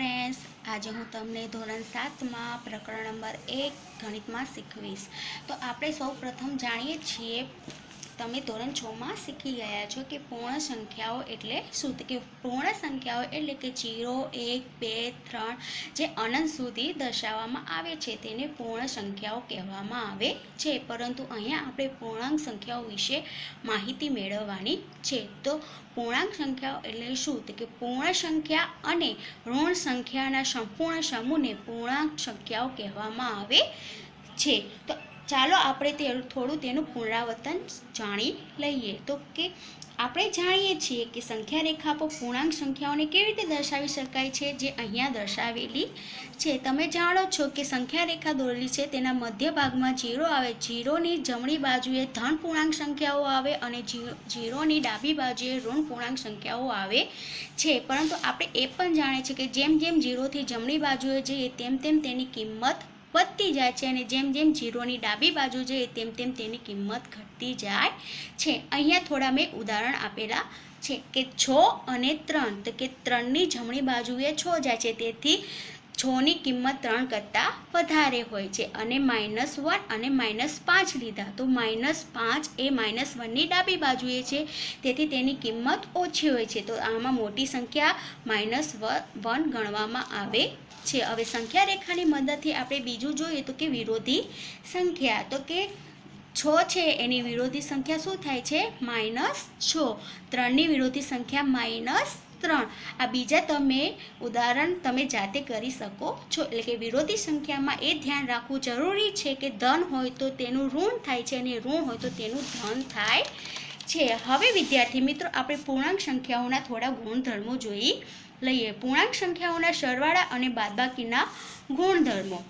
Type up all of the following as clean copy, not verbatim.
Friends, आज हूँ तमने धोरण 7 में प्रकरण नंबर 1 गणित में शीखवीश। तो आपणे सौ प्रथम जाणीए छीए, तमे धोरण 6 में शीखी गया छो कि पूर्ण संख्याओं एटले शुं। के पूर्ण संख्याओं एटले के 0, 1, 2, 3 जे अनंत सुधी दर्शाववामां आवे छे तेने पूर्ण संख्याओं कहेवामां आवे छे। परंतु अहींया आपणे पूर्णांक संख्याओं विषे माहिती मेळववानी छे। तो पूर्णांक संख्याओं एटले शुं, तो के पूर्ण संख्या अने ऋण संख्याना संपूर्ण समूहने पूर्णांक संख्याओं कहेवामां आवे छे। तो चालो आपणे थोड़ुं तेनुं पुनरावर्तन जाणी लईए। तो के આપણે જાણીએ છીએ કે સંખ્યા રેખા પર પૂર્ણાંક સંખ્યાઓને કેવી રીતે દર્શાવી શકાય છે, જે અહીંયા દર્શાવેલી છે। તમે જાણો છો કે સંખ્યા રેખા દોરેલી છે, તેના મધ્ય ભાગમાં 0 આવે। 0ની જમણી બાજુએ ધન પૂર્ણાંક સંખ્યાઓ આવે અને 0ની ડાબી બાજુએ ઋણ પૂર્ણાંક સંખ્યાઓ આવે છે। પરંતુ આપણે એ પણ જાણીએ છીએ કે જેમ જેમ 0થી જમણી બાજુએ જઈએ તેમ તેમ તેની કિંમત વધતી જાય છે અને જેમ જેમ 0ની ડાબી બાજુ જઈએ તેમ તેમ તેની કિંમત ઘટતી જાય છે। અહીંયા થોડા મેં ઉદાહરણ આપેલા છે કે 6 અને 3, તો કે 3ની જમણી બાજુએ 6 જાય છે, તેથી 6ની કિંમત 3 કરતાં વધારે હોય છે। અને -1 અને -5 લીધા, તો -5 એ -1ની ડાબી બાજુએ છે, તેથી તેની કિંમત ઓછી હોય છે। તો આમાં મોટી સંખ્યા -1 ગણવામાં આવે છે। હવે સંખ્યા રેખાની મદદથી આપણે બીજું જોઈએ તો કે વિરોધી સંખ્યા। તો કે 6 છે એની વિરોધી સંખ્યા શું થાય છે? -6। 3ની વિરોધી સંખ્યા -3। આ બીજા તમે ઉદાહરણ તમે જાતે કરી શકો છો। એટલે કે વિરોધી સંખ્યામાં એ ધ્યાન રાખવું જરૂરી છે કે ધન હોય તો તેનું ઋણ થાય છે અને ઋણ હોય તો તેનું ધન થાય છે। હવે વિદ્યાર્થી મિત્રો, આપણે પૂર્ણાંક સંખ્યાઓના થોડા ગુણધર્મો જોઈ લઈએ। પૂર્ણાંક સંખ્યાઓના સરવાળા અને બાદબાકીના ગુણધર્મો।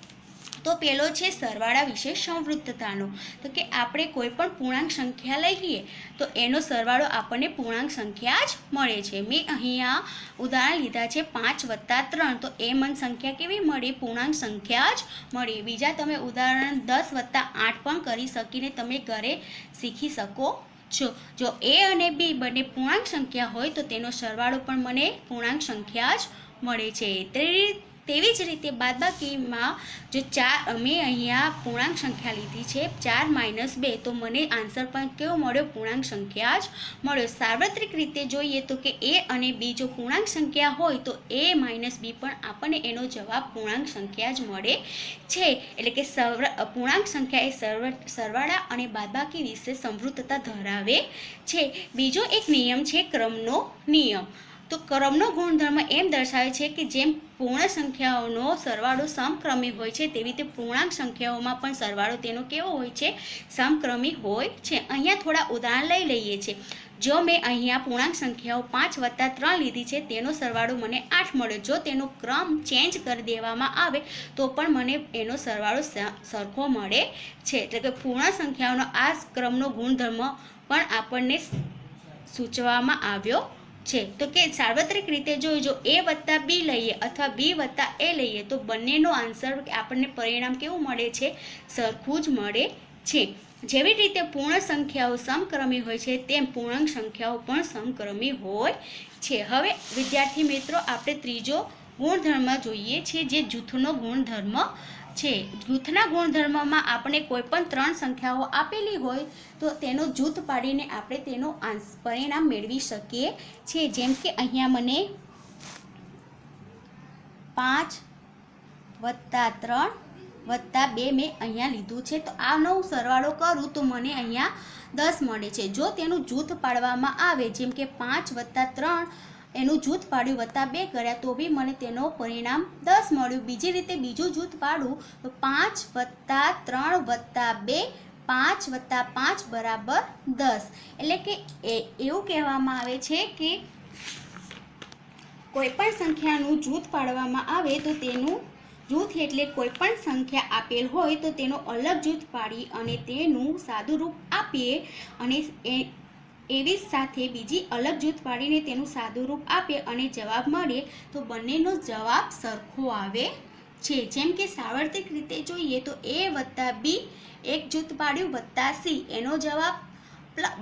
તો પહેલો છે સરવાળા વિશે સંવૃત્તતાનો। તો કે આપણે કોઈ પણ પૂર્ણાંક સંખ્યા લઈએ તો એનો સરવાળો આપણને પૂર્ણાંક સંખ્યા જ મળે છે। મેં અહીંયા ઉદાહરણ લીધા છે 5 + 3, તો એ મને સંખ્યા કેવી મળી? પૂર્ણાંક સંખ્યા જ મળી। બીજા તમે ઉદાહરણ 10 + 8 પણ કરી શકીને તમે ઘરે શીખી શકો છો। જો એ અને બી બંને પૂર્ણાંક સંખ્યા હોય તો તેનો સરવાળો પણ મને પૂર્ણાંક સંખ્યા જ મળે છે। તેવી જ રીતે બાદબાકીમાં જો 4, મેં અહીંયા પૂર્ણાંક સંખ્યા લીધી છે 4 - 2, તો મને આન્સર પણ કેવો મળ્યો? પૂર્ણાંક સંખ્યા જ મળ્યો। સાર્વત્રિક રીતે જોઈએ તો કે એ અને બી જો પૂર્ણાંક સંખ્યા હોય તો a - b પણ આપણને એનો જવાબ પૂર્ણાંક સંખ્યા જ મળે છે। એટલે કે પૂર્ણાંક સંખ્યા એ સરવાળા અને બાદબાકી વિશે સંવૃત્તતા ધરાવે છે। બીજો એક નિયમ છે ક્રમનો નિયમ। તો ક્રમનો ગુણધર્મ એમ દર્શાવે છે કે જેમ પૂર્ણ સંખ્યાઓનો સરવાળો સમક્રમી હોય છે, તેવી રીતે પૂર્ણાંક સંખ્યાઓમાં પણ સરવાળો તેનો કેવો હોય છે? સમક્રમી હોય છે। અહીંયા થોડા ઉદાહરણ લઈ લઈએ છીએ। જો મેં અહીંયા પૂર્ણાંક સંખ્યાઓ 5 + 3 લીધી છે, તેનો સરવાળો મને 8 મળ્યો। જો તેનો ક્રમ ચેન્જ કરી દેવામાં આવે તો પણ મને એનો સરવાળો સરખો મળે છે। એટલે કે પૂર્ણ સંખ્યાઓનો આ ક્રમનો ગુણધર્મ પણ આપણને સૂચવવામાં આવ્યો છે। તો કે સાર્વત્રિક રીતે જો a + b લઈએ અથવા b + a લઈએ તો બંનેનો આન્સર આપણને પરિણામ કેવું મળે છે? સરખું જ મળે છે। જેવી રીતે પૂર્ણ સંખ્યાઓ સમક્રમી હોય છે તેમ પૂર્ણાંક સંખ્યાઓ પણ સમક્રમી હોય છે। હવે વિદ્યાર્થી મિત્રો, આપણે ત્રીજો ગુણધર્મ જોઈએ છીએ, જે જૂથનો ગુણધર્મ છે। જૂથના ગુણધર્મમાં આપણે કોઈ પણ 3 સંખ્યાઓ આપેલી હોય તો તેનો જૂથ પાડીને આપણે તેનો પરિણામ મેળવી શકીએ છીએ। જેમ કે અહીંયા મને 5 + 3 + 2 મેં અહીંયા લીધું છે, તો આનો સરવાળો કરું તો મને અહીંયા 10 મળે છે। જો તેનું જૂથ પાડવામાં આવે, જેમ કે 5 + 3 એનું જૂથ પાડ્યું +2 કર્યા તો બી મને તેનો પરિણામ 10 મળ્યું। બીજી રીતે બીજું જૂથ પાડું તો 5 + 3 + 2, 5 + 5 = 10। એટલે કે એવું કહેવામાં આવે છે કે કોઈ પણ સંખ્યાનું જૂથ પાડવામાં આવે તો તેનું જૂથ એટલે કોઈ પણ સંખ્યા આપેલ હોય તો તેનો અલગ જૂથ પાડી અને તેનું સાદું રૂપ આપીએ અને એવી જ સાથે બીજી અલગ જૂથ પાડીને તેનું સાદું રૂપ આપે અને જવાબ મળે તો બંનેનો જવાબ સરખો આવે છે। જેમ કે સાર્વત્રિક રીતે જોઈએ તો a + b એક જૂથ પાડ્યું + c, એનો જવાબ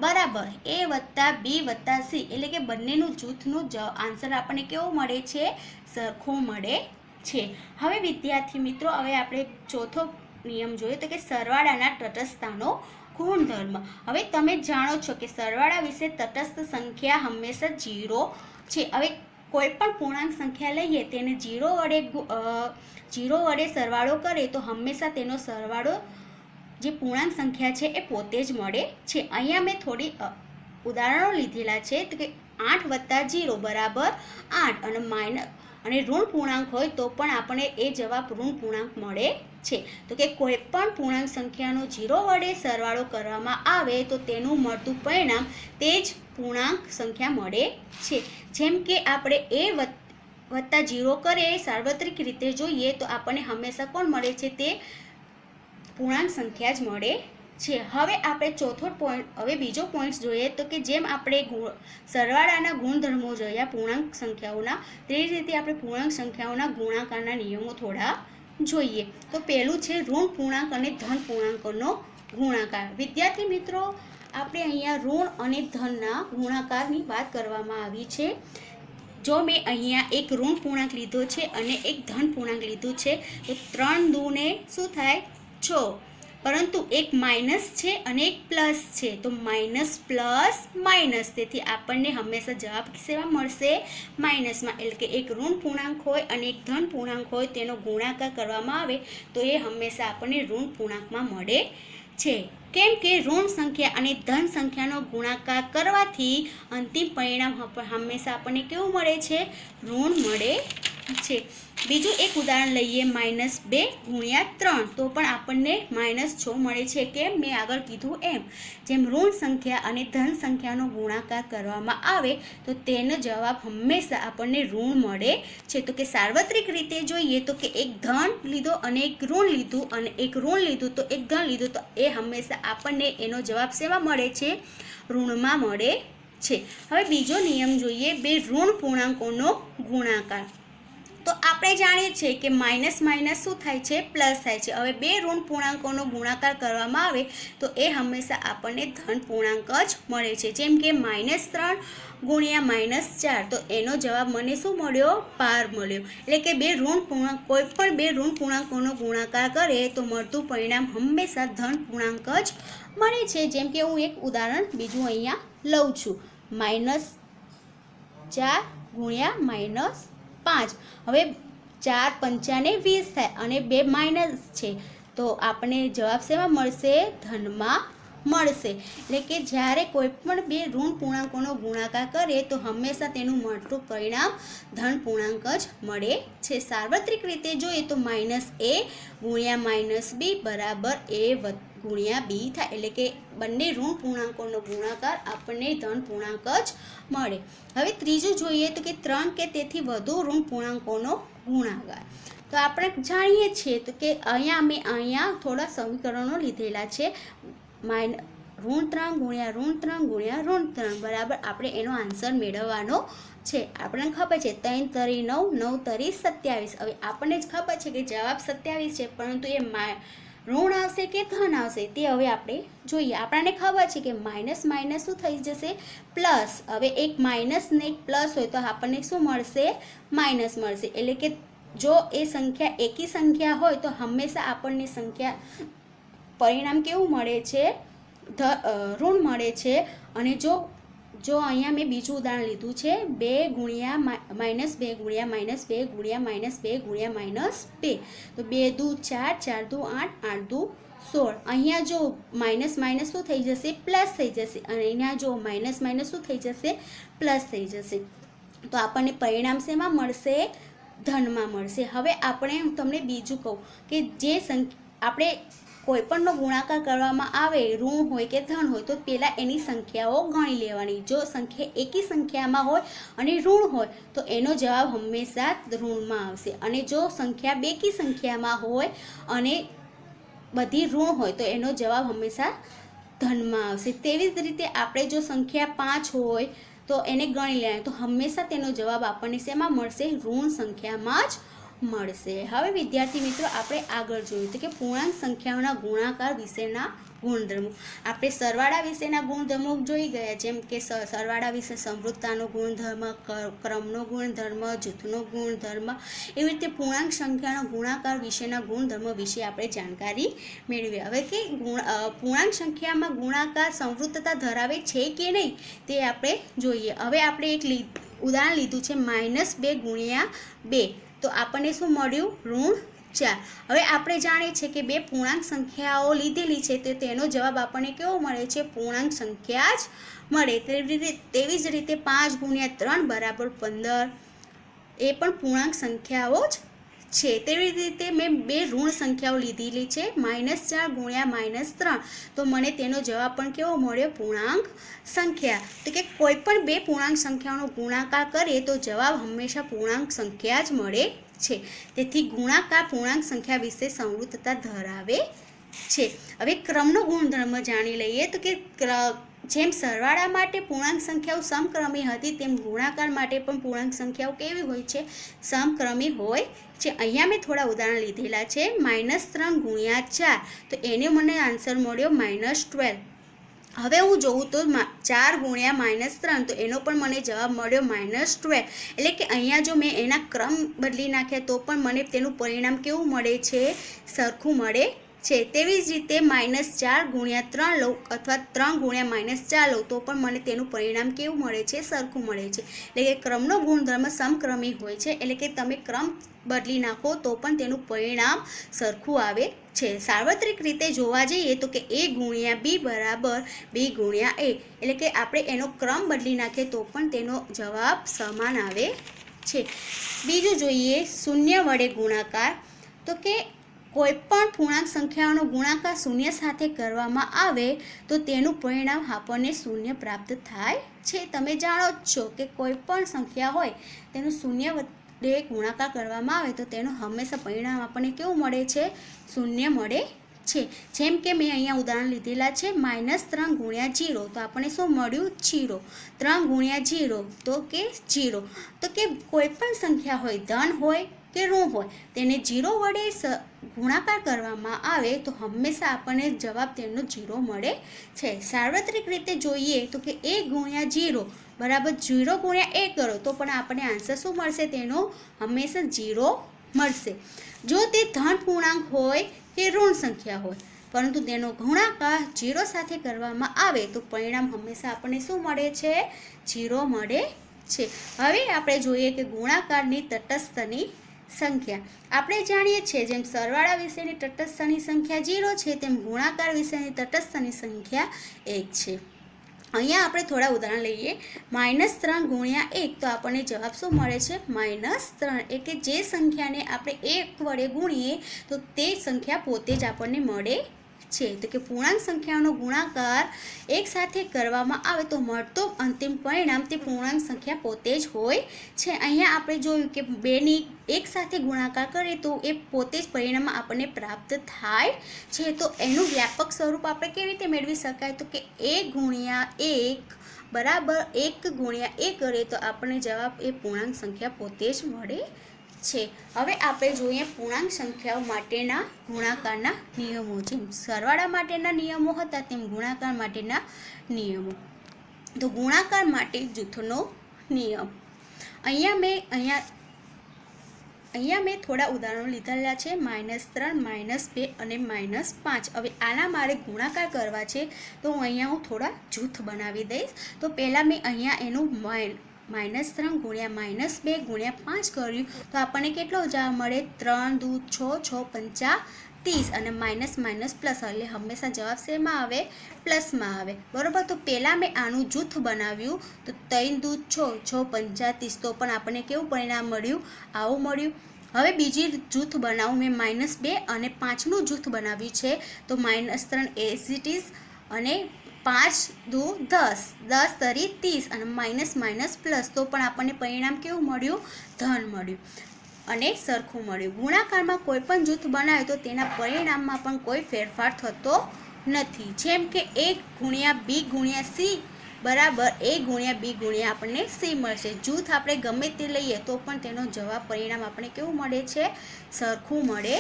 બરાબર એ વત્તા બી વત્તા સી, એટલે કે બંનેનું જૂથનું આન્સર આપણને કેવો મળે છે? સરખો મળે છે. હવે વિદ્યાર્થી મિત્રો, હવે આપણે ચોથો નિયમ જોઈએ તો કે સરવાળાના તટસ્થતાનો ગુણધર્મ. હવે તમે જાણો છો કે સરવાળા વિશે તટસ્થ સંખ્યા હંમેશા 0 છે. હવે કોઈ પણ પૂર્ણાંક સંખ્યા લઈએ તેને 0 વડે સરવાળો કરે તો હંમેશા તેનો સરવાળો જે પૂર્ણાંક સંખ્યા છે એ પોતે જ મળે છે. અહીંયા મેં થોડી ઉદાહરણો લીધેલા છે તો કે 8 વત્તા 0 બરાબર 8 અને ઋણ પૂર્ણાંક હોય તો પણ આપણે એ જવાબ ઋણ પૂર્ણાંક મળે છે. તો કે કોઈ પણ પૂર્ણાંક સંખ્યાનો 0 વડે સરવાળો કરવામાં આવે તો તેનું મળતું પરિણામ તે જ પૂર્ણાંક સંખ્યા મળે છે. જેમ કે આપણે એ વત્તા 0 કરીએ સાર્વત્રિક રીતે જોઈએ તો આપણને હંમેશા કોણ મળે છે? તે પૂર્ણાંક સંખ્યા જ મળે છે. હવે આપણે હવે બીજો પોઈન્ટ જોઈએ તો કે જેમ આપણે સરવાળાના ગુણધર્મો જોયા પૂર્ણાંક સંખ્યાઓના, તે રીતે આપણે પૂર્ણાંક સંખ્યાઓના ગુણાકારના નિયમો થોડા જોઈએ. તો પહેલું છે ઋણ પૂર્ણાંક અને ધન પૂર્ણાંકોનો ગુણાકાર. વિદ્યાર્થી મિત્રો, આપણે અહીંયા ઋણ અને ધનના ગુણાકારની વાત કરવામાં આવી છે. જો મેં અહીંયા એક ઋણ પૂર્ણાંક લીધો છે અને એક ધન પૂર્ણાંક લીધું છે તો 3 દૂને શું થાય? 6. પરંતુ એક માઇનસ છે અને એક પ્લસ છે તો માઇનસ પ્લસ માઇનસ, તેથી આપણને હંમેશા જવાબ શેમાં મળશે? માઇનસમાં. એટલે કે એક ઋણ પૂર્ણાંક હોય અને એક ધન પૂર્ણાંક હોય તેનો ગુણાકાર કરવામાં આવે તો એ હંમેશા આપણને ઋણ પૂર્ણાંકમાં મળે છે. કેમ કે ઋણ સંખ્યા અને ધન સંખ્યાનો ગુણાકાર કરવાથી અંતિમ પરિણામ હંમેશા આપણને કેવું મળે છે? ઋણ મળે છે. બીજું એક ઉદાહરણ લઈએ, -2 ગુણ્યા 3 તો પણ આપણને -6 મળે છે. કેમ? મેં આગળ કીધું એમ, જેમ ઋણ સંખ્યા અને ધન સંખ્યાનો ગુણાકાર કરવામાં આવે તો તેનો જવાબ હંમેશા આપણને ઋણ મળે છે. તો કે સાર્વત્રિક રીતે જોઈએ તો કે એક ધન લીધો અને એક ઋણ લીધું અને એક ઋણ લીધું તો એક ધન લીધું તો એ હંમેશા આપણને એનો જવાબ શેમાં મળે છે? ઋણમાં મળે છે. હવે બીજો નિયમ જોઈએ, બે ઋણ પૂર્ણાંકોનો ગુણાકાર. તો આપણે જાણીએ છીએ કે માઇનસ માઇનસ શું થાય છે? પ્લસ થાય છે. હવે બે ઋણ પૂર્ણાંકોનો ગુણાકાર કરવામાં આવે તો એ હંમેશા આપણને ધન પૂર્ણાંક જ મળે છે. જેમ કે -3 ગુણ્યા -4 તો એનો જવાબ મને શું મળ્યો? 12 મળ્યો. એટલે કે બે ઋણ પૂર્ણાંક, કોઈ પણ બે ઋણ પૂર્ણાંકોનો ગુણાકાર કરે તો મળતું પરિણામ હંમેશા ધન પૂર્ણાંક જ મળે છે. જેમ કે હું એક ઉદાહરણ બીજું અહીંયા લઉં છું, -4 ગુણ્યા -5. હવે 4 પંચાને 20 થાય અને 2 માઇનસ છે તો આપણને જવાબ શેમાં મળશે? ધનમાં મળશે. એટલે કે જ્યારે કોઈ પણ બે ઋણ પૂર્ણાંકોનો ગુણાકાર કરે તો હંમેશા તેનું મળતું પરિણામ ધન પૂર્ણાંક જ મળે છે. સાર્વત્રિક રીતે જોઈએ તો -a ગુણ્યા -b બરાબર a ગુણ્યા b થાય. એટલે કે બંને ઋણ પૂર્ણાંકોનો ગુણાકાર આપણને ધન પૂર્ણાંક જ મળે. હવે ત્રીજું જોઈએ તો કે 3 કે તેથી વધુ ઋણ પૂર્ણાંકોનો ગુણાકાર. તો આપણે જાણીએ છીએ તો કે અહીંયા થોડા સમીકરણો લીધેલા છે. -3 ગુણ્યા ઋણ 3 બરાબર આપણે એનો આન્સર મેળવવાનો છે. આપણને ખબર છે 3 તરી 9, 9 તરી 27. હવે આપણને જ ખબર છે કે જવાબ 27 છે, પરંતુ એ ઋણ આવશે કે ધન આવશે તે હવે આપણે જોઈએ. આપણને ખબર છે કે માઇનસ માઇનસ શું થઈ જશે? પ્લસ. હવે એક માઇનસ ને એક પ્લસ હોય તો આપણને શું મળશે? માઇનસ મળશે. એટલે કે જો એ સંખ્યા એકી સંખ્યા હોય તો હંમેશા આપણને પરિણામ કેવું મળે છે? ઋણ મળે છે. અને જો અહીંયા મેં બીજું ઉદાહરણ લીધું છે, 2 ગુણ્યા -2 ગુણ્યા -2 ગુણ્યા -2 ગુણ્યા -2 તો 2 દુ 4, 4 દુ 8, 8 દુ 16. અહીંયા જો માઇનસ માઇનસ શું થઈ જશે? પ્લસ થઈ જશે. અને અહીંયા જો માઇનસ માઇનસ શું થઈ જશે? પ્લસ થઈ જશે. તો આપણને પરિણામ શેમાં મળશે? ધનમાં મળશે. હવે આપણે તમને બીજું કહું કે જે આપણે કોઈ પણનો ગુણાકાર કરવામાં આવે, ઋણ હોય કે ધન હોય, તો પહેલાં એની સંખ્યાઓ ગણી લેવાની. જો સંખ્યા એકી સંખ્યામાં હોય અને ઋણ હોય તો એનો જવાબ હંમેશા ઋણમાં આવશે. અને જો સંખ્યા બેકી સંખ્યામાં હોય અને બધી ઋણ હોય તો એનો જવાબ હંમેશા ધનમાં આવશે. તેવી જ રીતે આપણે જો સંખ્યા 5 હોય તો એને ગણી લેવાની તો હંમેશા તેનો જવાબ આપણને શેમાં મળશે? ઋણ સંખ્યામાં જ મળશે. હવે વિદ્યાર્થી મિત્રો, આપણે આગળ જોયું તો કે પૂર્ણાંક સંખ્યાઓના ગુણાકાર વિશેના ગુણધર્મો. આપણે સરવાળા વિશેના ગુણધર્મો જોઈ ગયા, જેમ કે સરવાળા વિશે સમૃદ્ધતાનો ગુણધર્મ, ક્રમનો ગુણધર્મ, જૂથનો ગુણધર્મ, એવી રીતે પૂર્ણાંક સંખ્યાનો ગુણાકાર વિશેના ગુણધર્મો વિશે આપણે જાણકારી મેળવી. હવે કે પૂર્ણાંક સંખ્યામાં ગુણાકાર સમૃદ્ધતા ધરાવે છે કે નહીં તે આપણે જોઈએ. હવે આપણે એક ઉદાહરણ લીધું છે -2 ગુણ્યા 2, તો આપણને શું મળ્યું? ઋણ 4. હવે આપણે જાણીએ છીએ કે બે પૂર્ણાંક સંખ્યાઓ લીધેલી છે તો તેનો જવાબ આપણને કેવો મળે છે? પૂર્ણાંક સંખ્યા જ મળે. તેવી જ રીતે 5 ગુણ્યા 3 બરાબર 15, એ પણ પૂર્ણાંક સંખ્યાઓ જ છે. તેવી રીતે મેં બે ઋણ સંખ્યાઓ લીધેલી છે, -4 ગુણ્યા -3, તો મને તેનો જવાબ પણ કેવો મળ્યો? પૂર્ણાંક સંખ્યા. તો કે કોઈ પણ બે પૂર્ણાંક સંખ્યાઓનો ગુણાકાર કરીએ તો જવાબ હંમેશા પૂર્ણાંક સંખ્યા જ મળે છે. તેથી ગુણાકાર પૂર્ણાંક સંખ્યા વિશે સમૃદ્ધતા ધરાવે છે. હવે ક્રમનો ગુણધર્મ જાણી લઈએ. તો કે જેમ સરવાળા માટે પૂર્ણાંક સંખ્યાઓ સમક્રમી હતી, તેમ ગુણાકાર માટે પણ પૂર્ણાંક સંખ્યાઓ કેવી હોય છે? સમક્રમી હોય છે. અહીંયા મેં થોડા ઉદાહરણ લીધેલા છે. -3 ગુણ્યા 4, તો એને મને આન્સર મળ્યો -12. હવે હું જોઉં તો 4 ગુણ્યા -3, તો એનો પણ મને જવાબ મળ્યો -12. એટલે કે અહીંયા જો મેં એના ક્રમ બદલી નાખ્યા તો પણ મને તેનું પરિણામ કેવું મળે છે? સરખું મળે છે. તેવી જ રીતે -4 ગુણ્યા 3 લઉં અથવા 3 ગુણ્યા -4 લઉં તો પણ મને તેનું પરિણામ કેવું મળે છે? સરખું મળે છે. એટલે કે ક્રમનો ગુણધર્મ સમક્રમી હોય છે. એટલે કે તમે ક્રમ બદલી નાખો તો પણ તેનું પરિણામ સરખું આવે છે. સાર્વત્રિક રીતે જોવા જઈએ તો કે a ગુણ્યા b બરાબર b ગુણ્યા a, એટલે કે આપણે એનો ક્રમ બદલી નાખીએ તો પણ તેનો જવાબ સમાન આવે છે. બીજું જોઈએ શૂન્ય વડે ગુણાકાર. તો કે કોઈ પણ પૂર્ણાંક સંખ્યાઓનો ગુણાકાર શૂન્ય સાથે કરવામાં આવે તો તેનું પરિણામ આપણને શૂન્ય પ્રાપ્ત થાય છે. તમે જાણો જ છો કે કોઈ પણ સંખ્યા હોય તેનું શૂન્ય વડે ગુણાકાર કરવામાં આવે તો તેનું હંમેશા પરિણામ આપણને કેવું મળે છે? શૂન્ય મળે છે. જેમ કે મેં અહીંયા ઉદાહરણ લીધેલા છે -3 ગુણ્યા 0, તો આપણને શું મળ્યું? 0. 3 ગુણ્યા 0 તો કે 0. તો કે કોઈ પણ સંખ્યા હોય, ધન હોય કે ઋણ હોય, તેને 0 વડે ગુણાકાર કરવામાં આવે તો હંમેશા આપણને જવાબ તેનો 0 મળે છે. સાર્વત્રિક રીતે જોઈએ તો કે 1 ગુણ્યા 0 બરાબર 0 ગુણ્યા 1 કરો તો પણ આપણને આન્સર શું મળશે? તેનો હંમેશા 0 મળશે. જો તે ધન પૂર્ણાંક હોય કે ઋણ સંખ્યા હોય પરંતુ તેનો ગુણાકાર 0 સાથે કરવામાં આવે તો પરિણામ હંમેશા આપણને શું મળે છે? 0 મળે છે. હવે આપણે જોઈએ કે ગુણાકારની તટસ્થની સંખ્યા. આપણે જાણીએ છીએ જેમ સરવાળા વિશેની તટસ્થની સંખ્યા 0 છે, તેમ ગુણાકાર વિશેની તટસ્થની સંખ્યા 1 છે. અહીંયા આપણે થોડા ઉદાહરણ લઈએ. -3 ગુણ્યા 1, તો આપણને જવાબ શું મળે છે? -3. એટલે કે જે સંખ્યાને આપણે 1 વડે ગુણીએ તો તે સંખ્યા પોતે જ આપણને મળે છે. તો કે પૂર્ણાંક સંખ્યાઓનો ગુણાકાર એક સાથે કરવામાં આવે તો મળતો અંતિમ પરિણામ તે પૂર્ણાંક સંખ્યા પોતે જ હોય છે. અહીંયા આપણે જોયું કે બેની એક સાથે ગુણાકાર કરીએ તો એ પોતે જ પરિણામ આપણને પ્રાપ્ત થાય છે. તો એનું વ્યાપક સ્વરૂપ આપણે કેવી રીતે મેળવી શકાય? તો કે 1 ગુણ્યા 1 બરાબર 1 ગુણ્યા 1 કરીએ તો આપણને જવાબ એ પૂર્ણાંક સંખ્યા પોતે જ મળે છે. હવે આપણે જોઈએ પૂર્ણાંક સંખ્યાઓ માટેના ગુણાકારના નિયમો. જેમ સરવાળા માટેના નિયમો હતા તેમ ગુણાકાર માટેના નિયમો. તો ગુણાકાર માટે જૂથનો નિયમ. અહીંયા મેં થોડા ઉદાહરણો લીધેલા છે -3, -2 અને -5. હવે આના મારે ગુણાકાર કરવા છે તો હું થોડા જૂથ બનાવી દઈશ. તો પહેલાં મેં અહીંયા એનું -3 ગુણ્યા -2 ગુણ્યા 5 કર્યું તો આપણને કેટલો જવાબ મળે? 3 દૂ 6, 6 પંચા 30 અને માઇનસ પ્લસ, એટલે હંમેશા જવાબ શેમાં આવે? પ્લસમાં આવે. બરાબર. તો પહેલાં મેં આનું જૂથ બનાવ્યું તો 3 દૂ 6, 6 પંચા 30, તો પણ આપણને કેવું પરિણામ મળ્યું? આવું મળ્યું. હવે બીજી જૂથ બનાવું. મેં -2 અને 5નું જૂથ બનાવ્યું છે તો -3 એઝ ઇટ ઇઝ અને 5 દૂ 10, 10 તરી 30 અને માઇનસ પ્લસ, તો પણ આપણને પરિણામ કેવું મળ્યું? ધન મળ્યું અને સરખું મળ્યું. ગુણાકારમાં કોઈ પણ જૂથ બનાવે તો તેના પરિણામમાં પણ કોઈ ફેરફાર થતો નથી. જેમ કે 1 ગુણ્યા b ગુણ્યા c બરાબર a ગુણ્યા b ગુણ્યા આપણને c મળશે. જૂથ આપણે ગમે તે લઈએ તો પણ તેનો જવાબ પરિણામ આપણે કેવું મળે છે? સરખું મળે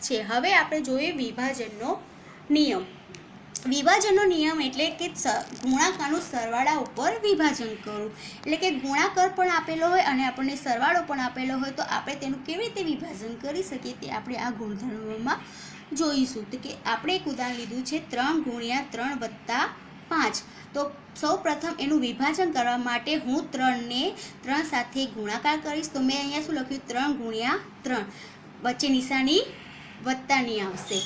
છે. હવે આપણે જોઈએ વિભાજનનો નિયમ. વિભાજનનો નિયમ એટલે કે ગુણાકારનું સરવાળા ઉપર વિભાજન કરવું. એટલે કે ગુણાકાર પણ આપેલો હોય અને આપણને સરવાળો પણ આપેલો હોય તો આપણે તેનું કેવી રીતે વિભાજન કરી શકીએ તે આપણે આ ગુણધર્મોમાં જોઈશું. તો કે આપણે એક ઉદાહરણ લીધું છે 3 × 3 + 5. તો સૌ પ્રથમ એનું વિભાજન કરવા માટે હું 3 ને 3 સાથે ગુણાકાર કરીશ. તો મેં અહીંયા શું લખ્યું 3 × 3, વચ્ચે નિશાની વત્તાની આવશે.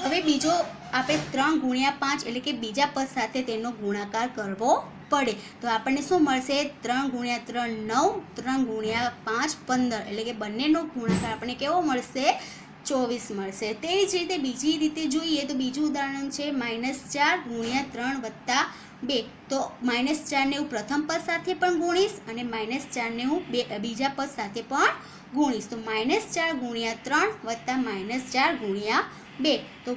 હવે બીજો આપણે 3 × 5 એટલે કે બીજા પદ સાથે તેનો ગુણાકાર કરવો પડે. તો આપણને શું મળશે 3 × 3 9, 3 × 5 15, એટલે કે બંનેનો ગુણાકાર આપણને કેવો મળશે 24 મળશે. તેવી જ રીતે બીજી રીતે જોઈએ તો બીજું ઉદાહરણ છે -4 × 3 + 2. તો -4 ને હું પ્રથમ પદ સાથે પણ ગુણીશ અને -4 ને હું બીજા પદ સાથે પણ ગુણીશ. તો -4 × 3 + -4 × 2. તો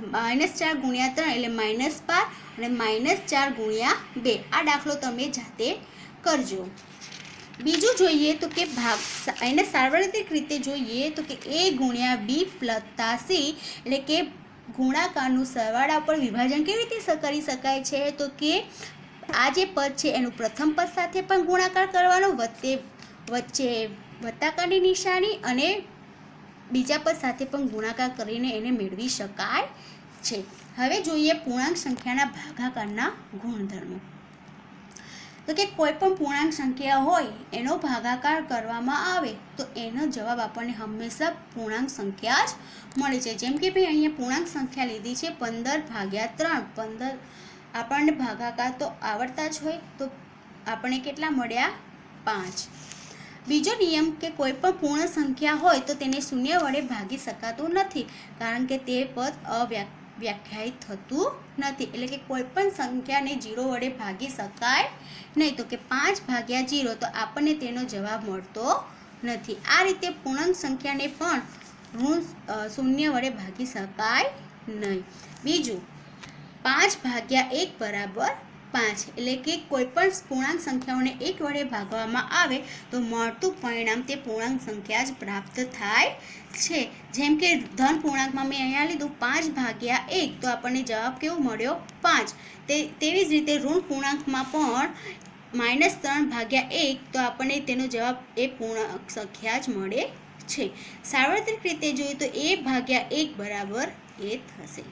-4 × 3 એટલે -12 અને -4 × 2. આ દાખલો તમે જાતે કરજો. બીજું જોઈએ તો કે એને સાર્વત્રિક રીતે જોઈએ તો કે a × b + c, એટલે કે ગુણાકારનું સરવાળા પર વિભાજન કેવી રીતે કરી શકાય છે. તો કે આ જે પદ છે એનું પ્રથમ પદ સાથે પણ ગુણાકાર કરવાનો, વચ્ચે વત્તાકારની નિશાની અને બીજા પદ સાથે પણ ગુણાકાર કરીને એને મેળવી શકાય છે. હવે જોઈએ પૂર્ણાંક સંખ્યાના ભાગાકારના ગુણધર્મો. તો કે કોઈ પણ પૂર્ણાંક સંખ્યા હોય એનો ભાગાકાર કરવામાં આવે તો એનો જવાબ આપણને હંમેશા પૂર્ણાંક સંખ્યા જ મળે છે. જેમ કે ભાઈ અહીંયા પૂર્ણાંક સંખ્યા લીધી છે 15/3. 15 આપણને ભાગાકાર તો આવડતા જ હોય તો આપણને કેટલા મળ્યા 5. બીજો નિયમ કે કોઈ પણ પૂર્ણ સંખ્યા હોય તો તેને શૂન્ય વડે ભાગી શકાતું નથી, કારણ કે તે પદ વ્યાખ્યાયિત થતું નથી. એટલે કે કોઈ પણ સંખ્યાને 0 વડે ભાગી શકાય નહીં. તો કે 5/0 તો આપણને તેનો જવાબ મળતો નથી. આ રીતે પૂર્ણાંક સંખ્યાને પણ શૂન્ય વડે ભાગી શકાય નહીં. બીજું 5/1 = 5. એટલે કે કોઈ પણ પૂર્ણાંક સંખ્યાઓને 1 વડે ભાગવામાં આવે તો મળતું પરિણામ તે પૂર્ણાંક સંખ્યા જ પ્રાપ્ત થાય છે. જેમ કે ધન પૂર્ણાંકમાં મેં અહીંયા લીધું 5/1 તો આપણને જવાબ કેવો મળ્યો 5. તેવી જ રીતે ઋણ પૂર્ણાંકમાં પણ -3/1 તો આપણને તેનો જવાબ એ પૂર્ણાંક સંખ્યા જ મળે છે. સાર્વત્રિક રીતે જોઈએ તો a/1 = a થશે.